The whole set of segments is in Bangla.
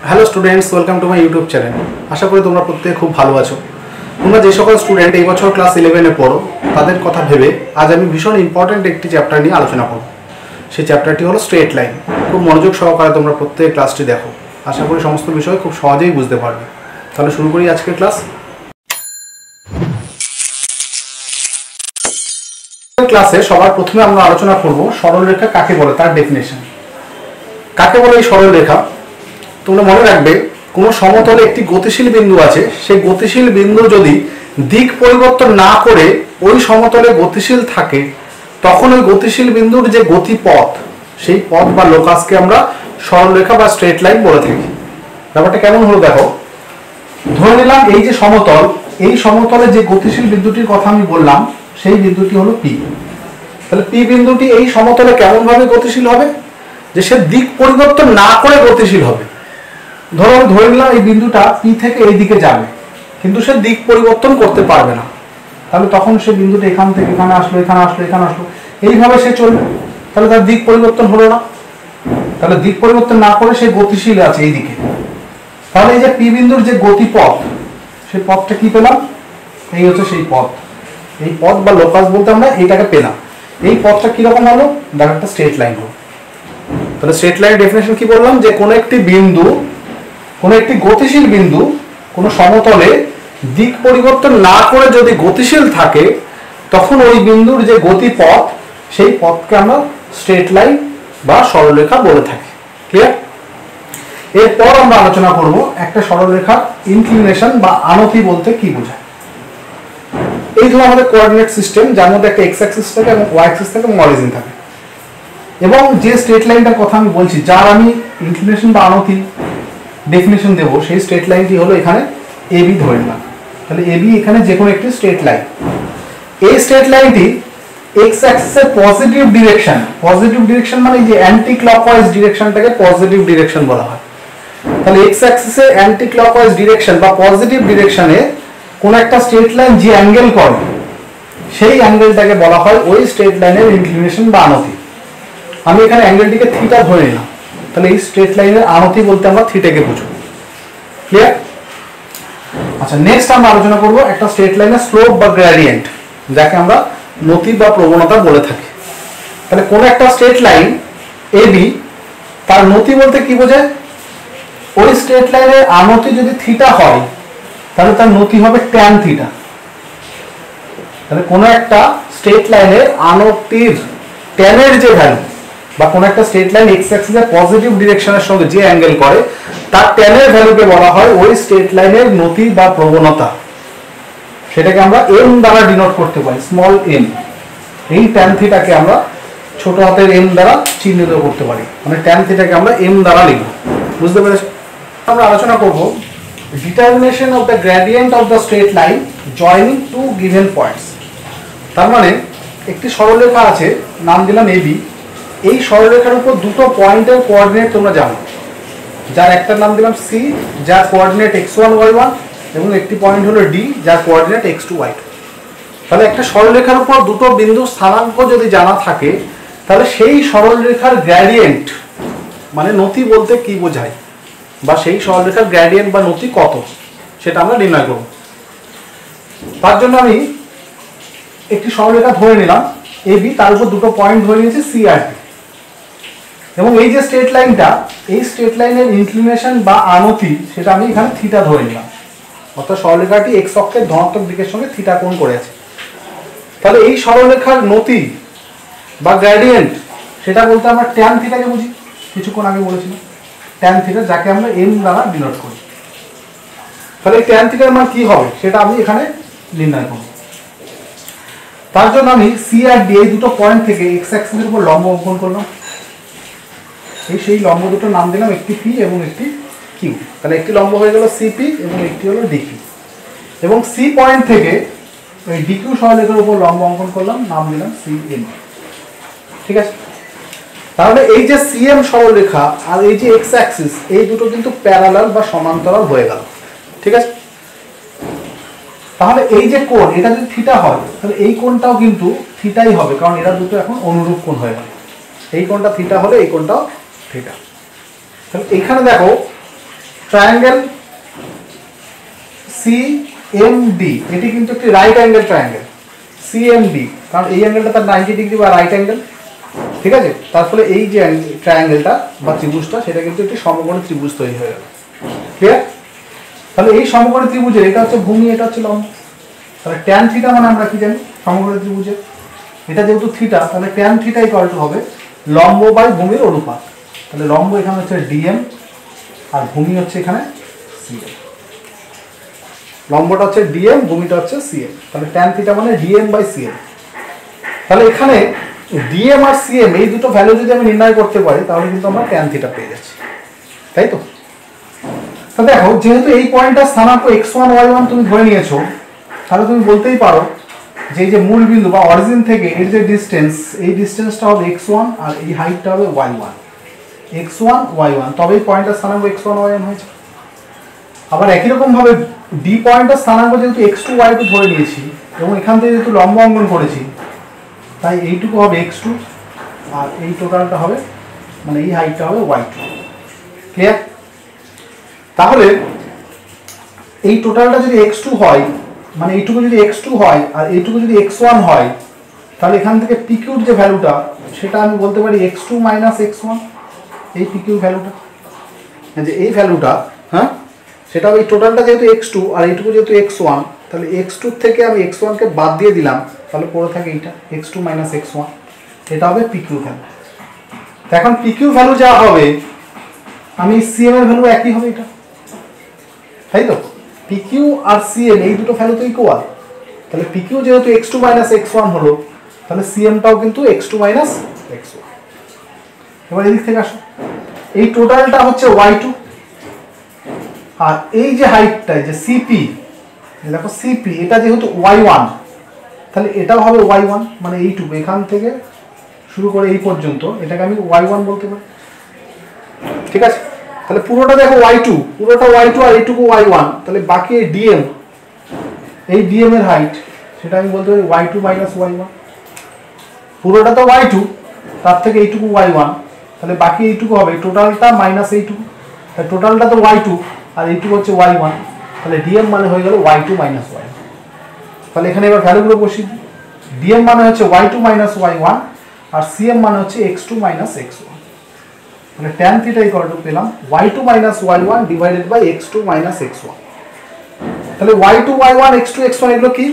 Hello students, welcome to my YouTube channel. আশা করি তোমরা প্রত্যেকে খুব ভালো আছো। তোমরা যে সকল স্টুডেন্ট এই বছর ক্লাস 11-এ পড়ো তাদের কথা ভেবে আজ আমি ভীষণ ইম্পর্ট্যান্ট একটি চ্যাপ্টার নিয়ে আলোচনা করব। সেই চ্যাপ্টারটি হলো স্ট্রেট লাইন। খুব মনোযোগ সহকারে তোমরা প্রত্যেকে ক্লাসটি দেখো। আশা করি সমস্ত বিষয় খুব সহজেই বুঝতে পারবে। তাহলে শুরু করি আজকের ক্লাস। ক্লাসে সবার প্রথমে আমরা আলোচনা করব সরলরেখা কাকে বলে, তার ডেফিনেশন। কাকে বলে এই সরলরেখা? তোমরা মনে রাখবে, কোনো সমতলে একটি গতিশীল বিন্দু আছে, সেই গতিশীল বিন্দু যদি দিক পরিবর্তন না করে ওই সমতলে গতিশীল থাকে, তখন ওই গতিশীল বিন্দুর যে গতিপথ, সেই পথ বা লোকাসকে আমরা সরলরেখা বা স্ট্রেট লাইন বলে থাকি। ব্যাপারটা কেমন হলো দেখো। ধরে নিলাম এই যে সমতল, এই সমতলে যে গতিশীল বিন্দুটির কথা আমি বললাম সেই বিন্দুটি হলো পি। তাহলে পি বিন্দুটি এই সমতলে কেমন ভাবে গতিশীল হবে? যে সে দিক পরিবর্তন না করে গতিশীল হবে। ধরো আমি ধরে নিলাম এই বিন্দুটা পি থেকে এই দিকে যাবে, কিন্তু সে দিক পরিবর্তন করতে পারবে না। তাহলে তখন সে বিন্দুটা এখান থেকে এখানে আসলো, এখানে আসলো, এখানে আসলো, এইভাবে সে চলবে। তাহলে তার দিক পরিবর্তন হলো না। তাহলে দিক পরিবর্তন না করে সে গতিশীল আছে এই দিকে। তাহলে এই যে পি বিন্দুর যে গতিপথ, সেই পথটা কি পেলাম? এই হচ্ছে সেই পথ। এই পথ বা লোকাস বলতে আমরা এইটাকে পেলাম। এই পথটা কিরকম হলো? দেখো একটা স্ট্রেট লাইন হলো। তাহলে স্ট্রেট লাইনের ডেফিনেশন কি বললাম? যে কোনো একটি বিন্দু, কোনো একটি গতিশীল বিন্দু কোনো সমতলে দিক পরিবর্তন না করে যদি গতিশীল থাকে, তখন ওই বিন্দুর যে গতিপথ, সেই পথকে আমরা স্ট্রেট লাইন বা সরলরেখা বলে থাকি। ক্লিয়ার? এরপর আমরা আলোচনা করব একটা সরলরেখার ইনক্লিনেশন বা আনতি বলতে কি বোঝায়। এই ধরো আমাদের কোঅর্ডিনেট সিস্টেম, যার মধ্যে একটা এক্স অ্যাক্সিস থাকে এবং ওয়াই অ্যাক্সিস থাকে এবং অরিজিন থাকে, এবং যে স্ট্রেট লাইনটার কথা আমি বলছি, যার আমি ইনক্লিনেশন বা আনতি ডেফিনেশন দেবো, সেই স্ট্রেট লাইনটি হলো এখানে এবি ধরে নিলাম। তাহলে এবি এখানে যে কোনো একটি স্ট্রেট লাইন। এই স্ট্রেট লাইনটি এক্স অ্যাক্সিসের পজিটিভ ডিরেকশন, পজিটিভ ডিরেকশন মানে যে অ্যান্টি ক্লকওয়াইজ ডিরেকশনটাকে পজিটিভ ডিরেকশন বলা হয়। তাহলে এক্স অ্যাক্সিসের অ্যান্টি ক্লকওয়াইজ ডিরেকশন বা পজিটিভ ডিরেকশনে কোন একটা স্ট্রেট লাইন যে অ্যাঙ্গেল করে, সেই অ্যাঙ্গেলটাকে বলা হয় ওই স্ট্রেট লাইনের ইনক্লিনেশন বা আনতি। আমি এখানে অ্যাঙ্গেলটিকে থিটা ধরে নিলাম। তাহলে এই স্ট্রেট লাইনের আনতি বলতে আমরা থিটাকে বুঝবো। ক্লিয়ার? আচ্ছা, নেক্সট আমরা আলোচনা করব একটা স্ট্রেট লাইনের স্লোপ বা গ্রেডিয়েন্ট, যাকে আমরা নতি বা প্রবণতা বলে থাকি। তাহলে কোন একটা স্ট্রেট লাইন এবি, তার নতি বলতে কি বোঝায়? ওই স্ট্রেট লাইনের আনতি যদি থিটা হয়, তাহলে তার নতি হবে ট্যান থিটা। তাহলে কোন একটা স্ট্রেট লাইনের আনতির ট্যানের যে ভ্যালু, বা কোন একটা স্ট্রেট লাইন এক্স অ্যাক্সিসের পজিটিভ ডিরেকশনের সঙ্গে যে অ্যাঙ্গেল করে, তার ট্যানের ভ্যালুকে বলা হয় ওই স্ট্রেট লাইনের নতি বা প্রবণতা। সেটাকে আমরা এম দ্বারা ডিনোট করতে পারি, স্মল এম। এই ট্যান থিটাকে আমরা ছোট হাতের এম দ্বারা চিহ্নিত করতে পারি, মানে ট্যান থিটাকে আমরা এম দ্বারা লিখব। বুঝতে পেরেছ? আমরা আলোচনা করব determination of the gradient of the straight line joining two given points. তার মানে একটি সরলরেখা আছে, নাম দিলাম এবি। এই সরলরেখার উপর দুটো পয়েন্টের কোঅর্ডিনেট তোমরা জানো, যার একটার নাম দিলাম সি, যার কোঅর্ডিনেট x1 y1, এবং একটি পয়েন্ট হলো ডি, যার কোঅর্ডিনেট x2 y2। তাহলে একটা সরলরেখার উপর দুটো বিন্দু স্থানাঙ্ক যদি জানা থাকে, তাহলে সেই সরলরেখার গ্রেডিয়েন্ট মানে নতি বলতে কি বোঝায়, বা সেই সরলরেখার গ্রেডিয়েন্ট বা নতি কত, সেটা আমরা নির্ণয় করব। তার জন্য আমি একটি সরলরেখা ধরে নিলাম এবি, তার উপর দুটো পয়েন্ট ধরে নিয়েছি সি আর ডি, এবং এই যে স্ট্রেট লাইনটা, এই স্ট্রেট লাইনের ইনক্লিনেশন বা আনতি, সেটা আমি এখানে থিটা ধরে নিলাম। অর্থাৎ সরলরেখাটি এক্স অক্ষের ধনাত্মক দিকের সঙ্গে থিটা কোণ করে আছে। তাহলে এই সরলরেখার নতি বা গ্রেডিয়েন্ট, সেটা বলতে আমরা ট্যান থিটাকে বুঝি, কিছুক্ষণ আগে বলেছিলাম ট্যান থিটা, যাকে আমরা এম দ্বারা ডিনোট করি। তাহলে এই ট্যান থিটার মান কি হবে, সেটা আমি এখানে নির্ণয় করব। তার জন্য আমি সি আর ডি এই দুটো পয়েন্ট থেকে এক্স অ্যাক্সিসের উপর লম্ব অঙ্কন করলাম। এই সেই লম্ব দুটোর নাম দিলাম একটি পি এবং একটি কিউ। তাহলে একটি লম্ব হয়ে গেল সিপি এবং একটি হলো ডিকিউ। এবং সি পয়েন্ট থেকে ওই ডিকিউ সরলরেখার উপর লম্ব অঙ্কন করলাম, নাম দিলাম সিএম। ঠিক আছে? তাহলে এই যে সিএম সরলরেখা আর এই যে এক্স অ্যাক্সিস, এই দুটো কিন্তু প্যারালাল বা সমান্তরাল হয়ে গেল। ঠিক আছে? তাহলে এই যে কোণ, এটা যদি থিটা হয়, তাহলে এই কোণটাও কিন্তু থিটাই হবে, কারণ এরা দুটো এখন অনুরূপ কোণ হয়ে গেল। এই কোণটা থিটা হলে এই কোণটাও থিটা। তাহলে এখানে দেখো ট্রায়াঙ্গেল সিএমডি, এটি কিন্তু একটি রাইট অ্যাঙ্গেল ট্রায়াঙ্গেল সিএমডি, কারণ এই অ্যাঙ্গেলটা তার 90 ডিগ্রি বা রাইট অ্যাঙ্গেল, ঠিক আছে। তার ফলে এই যে ট্রায়াঙ্গেলটা বা ত্রিভুজটা সেটা কিন্তু একটি সমকোণী ত্রিভুজ তৈরি হয়ে গেল। ক্লিয়ার? তাহলে এই সমকোণী ত্রিভুজের এটা হচ্ছে ভূমি, এটা হচ্ছে লম্ব। তাহলে ট্যান থিটা মানে আমরা কি জানি সমকোণী ত্রিভুজের, এটা যেহেতু থিটা তাহলে ট্যান থিটা ইকুয়াল টু হবে লম্ব বাই ভূমির অনুপাত। তাহলে লম্ব এখানে হচ্ছে ডিএম আর ভূমি হচ্ছে এখানে সিএম। লম্বটা হচ্ছে ডিএম, ভূমিটা হচ্ছে সিএম। তাহলে ট্যান থিটা মানে ডিএম বাই সিএম। তাহলে এখানে ডিএম আর সিএম এই দুটো ভ্যালু যদি আমি নির্ণয় করতে পারি তাহলে কিন্তু আমরা ট্যান থিটা পেয়ে যাচ্ছি, তাই তো। তো দেখো যেহেতু এই পয়েন্টটা স্থানাঙ্ক x1 y1 তুমি ধরে নিয়েছো, তাহলে তুমি বলতেই পারো যে এই যে মূল বিন্দু বা অরিজিন থেকে এর যে ডিসটেন্স, এই ডিসটেন্সটা হবে x1 আর এই হাইটটা হবে y1, x1 y1, তবেই পয়েন্টটা স্থানাঙ্ক x1 y1 হয়েছে। আবার একই রকম ভাবে ডি পয়েন্টের স্থানাঙ্ক যেহেতু x2 y2 ধরে নিয়েছি এবং এখান থেকে যেহেতু লম্ব অঙ্কন করেছি, তাই এইটুকু হবে x2 আর এই টোটালটা হবে মানে এই হাইটটা হবে y2। ক্লিয়ার? তাহলে এই টোটালটা যদি x2 হয় মানে এইটুকু যদি x2 হয় আর এইটুকু যদি x1 হয়, তাহলে এখান থেকে পিকিউর যে ভ্যালুটা সেটা আমি বলতে পারি x2 মাইনাস x1, এই পিকিউর ভ্যালুটা, যে এই ভ্যালুটা, হ্যাঁ, সেটা এই টোটালটা যেহেতু x2 আর এইটুকু যেহেতু x1, তাহলে x2 থেকে আমি x1 কে বাদ দিয়ে দিলাম, তাহলে পড়ে থাকে এইটা x2 মাইনাস x1, এটা হবে পিকিউ ভ্যালু। এখন পিকিউ ভ্যালু যা হবে আমি সিএম এর ভ্যালু একই হবে এটা, তাই তো। পিকিউ আর সিএম এই দুটো ভ্যালু তো ইকুয়াল, তাহলে পিকিউ যেহেতু x2 মাইনাস x1 হলো, তাহলে সিএমটাও কিন্তু x2 মাইনাস x1। এবার এদিক থেকে আসো, এই টোটালটা হচ্ছে y2 আর এই যে হাইটটা যে সিপি, দেখো সিপি এটা যেহেতু y1, তাহলে এটাও হবে y1, মানে এইটুকু এখান থেকে শুরু করে এই পর্যন্ত এটাকে আমি y1 বলতে পারি, ঠিক আছে। তাহলে পুরোটা দেখো y2, পুরোটা y2 আর এইটুকু y1, তাহলে বাকি এই ডিএম, এই ডিএম এর হাইট সেটা আমি বলতে পারি y2 মাইনাস y1। পুরোটা তো y2, তার থেকে এইটুকু y1, তাহলে বাকি এইটুকু হবে টোটালটা মাইনাস এইটুকু, তাহলে টোটালটা তো y2 আর এইটুকু হচ্ছে y1, তাহলে ডিএম মানে হয়ে গেল y2 মাইনাস y1। তাহলে এখানে এবার ভ্যালুগুলো বসিয়ে দিই, ডিএম মানে হচ্ছে y2 মাইনাস y1 আর সিএম মানে হচ্ছে x2 মাইনাস x1। মানে tan থিটা ইকুয়াল টু পেলাম y2 minus y1 divided by x2 minus x1। তাহলে y2 y1 x2 x1 এগুলো কি?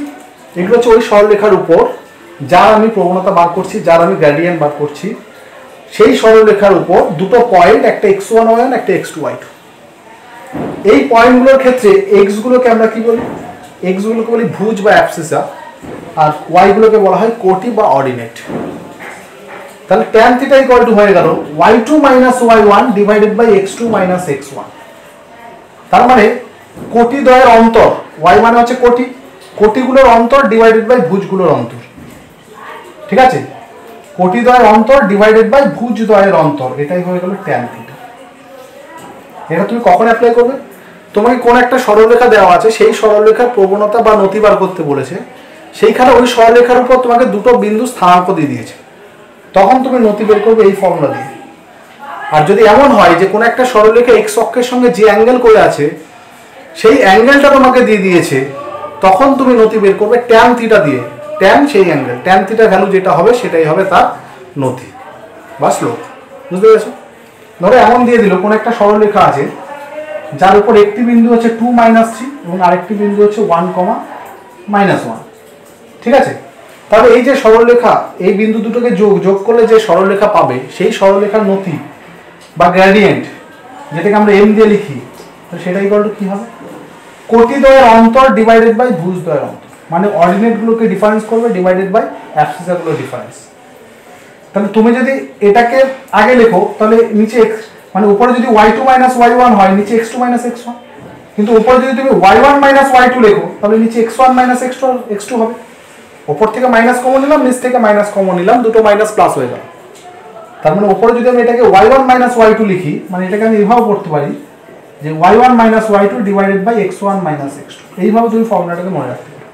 এগুলো হচ্ছে ওই সরলরেখার উপর যার আমি প্রবণতা বার করছি, যার আমি গ্রেডিয়েন্ট বার করছি, সেই সরলরেখার উপর দুটো পয়েন্ট, একটা x1 y1 একটা x2 y2। এই পয়েন্টগুলোর ক্ষেত্রে x গুলোকে আমরা কি বলি? x গুলোকে বলি ভুজ বা অ্যাবসিসা, আর y গুলোকে বলা হয় কোটি বা অর্ডিনেট। তাহলে tan থিটা ইকুয়াল টু হয়ে গেল y2 minus y1 divided by x2 minus x1। তার মানে কোটি দ্বয়ের অন্তর, y মানে হচ্ছে কোটি, কোটিগুলোর অন্তর ডিভাইডেড বাই ভুজগুলোর অন্তর, ঠিক আছে। কোটি দ্বয়ের অন্তর ডিভাইডেড বাই ভুজ দ্বয়ের অন্তর, এটাই হয়ে গেল tan থিটা। এটা তুমি কখন অ্যাপ্লাই করবে? তোমাকে কোন একটা সরলরেখা দেওয়া আছে, সেই সরলরেখার প্রবণতা বা নতি বার করতে বলেছে, সেইখানে ওই সরলরেখার উপর তোমাকে দুটো বিন্দু স্থানাঙ্ক দিয়ে দিয়েছে, তখন তুমি নতি বের করবে এই ফর্মুলা দিয়ে। আর যদি এমন হয় যে কোন একটা সরলরেখা x অক্ষের সঙ্গে যে অ্যাঙ্গেল করে আছে সেই অ্যাঙ্গেলটা তোমাকে দিয়ে দিয়েছে, তখন তুমি নতি বের করবে tan থিটা দিয়ে। tan সেই অ্যাঙ্গেল, tan থিটা ভ্যালু যেটা হবে সেটাই হবে তার নতি বা স্লোপ। বুঝতে পেরেছো? ধরো এমন দিয়ে দিল কোন একটা সরলরেখা আছে যার উপর একটি বিন্দু হচ্ছে 2 মাইনাস 3 এবং আরেকটি বিন্দু হচ্ছে 1 কমা মাইনাস 1, ঠিক আছে। তাহলে এই যে সরলরেখা, এই বিন্দু দুটোকে যোগ করলে যে সরলরেখা পাবে সেই সরলরেখার নতি বা গ্রেডিয়েন্ট, যেটাকে আমরা m দিয়ে লিখি, তো সেটা ইকুয়াল টু কি হবে? কোটি দ্বয়ের অন্তর ডিভাইডেড বাই ভুজ দ্বয়ের অন্তর, মানে অর্ডিনেট গুলোকে ডিফারেন্স করবে ডিভাইডেড বাই অ্যাবসিসা গুলো ডিফারেন্স। তাহলে তুমি যদি এটাকে আগে লেখো তাহলে নিচে মানে উপরে যদি y2 মাইনাস y1 হয় নিচে x2 মাইনাস x1, কিন্তু উপরে যদি তুমি y1 মাইনাস y2 লেখো তাহলে নিচে x1 মাইনাস x2 হবে। উপর থেকে মাইনাস কমন নিলাম, নিচ থেকে মাইনাস কমন নিলাম, দুটো মাইনাস প্লাস হয়ে গেল। তার মানে উপরে যদি আমি এটাকে y1 মাইনাস y2 লিখি, মানে এটাকে আমি এইভাবে পড়তে পারি যে y1 minus y2 divided by x1 minus x2, এইভাবে তুমি ফর্মুলাটাকে মনে রাখতে পারো।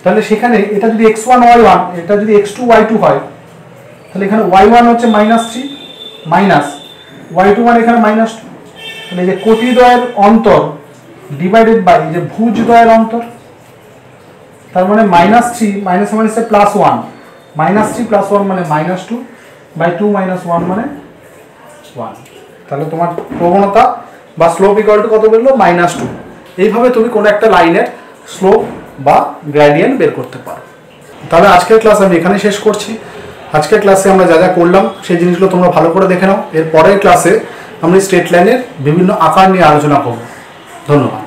তাহলে সেখানে এটা যদি x1 y1, এটা যদি x2 y2 হয়, তাহলে এখানে y1 হচ্ছে মাইনাস 3 মাইনাস y2 মানে এখানে মাইনাস 2, তাহলে এই যে কোটিদ্বয়ের অন্তর ডিভাইডেড বাই যে ভুজদ্বয়ের অন্তর, তার মানে -3 মাইনাস মানে +1, -3 + 1 মানে -2 বাই 2 - 1 মানে 1। তাহলে তোমার প্রবণতা বা স্লোপ ইকুয়াল টু কত বেরলো? -2। এইভাবে তুমি কোনো একটা লাইনের স্লোপ বা গ্রেডিয়েন্ট বের করতে পারো। তাহলে আজকের ক্লাস আমি এখানে শেষ করছি। আজকের ক্লাসে আমরা যা যা করলাম সেই জিনিসগুলো তোমরা ভালো করে দেখে নাও। এর পরের ক্লাসে আমরা স্ট্রেট লাইনের বিভিন্ন আকার নিয়ে আলোচনা করব। ধন্যবাদ।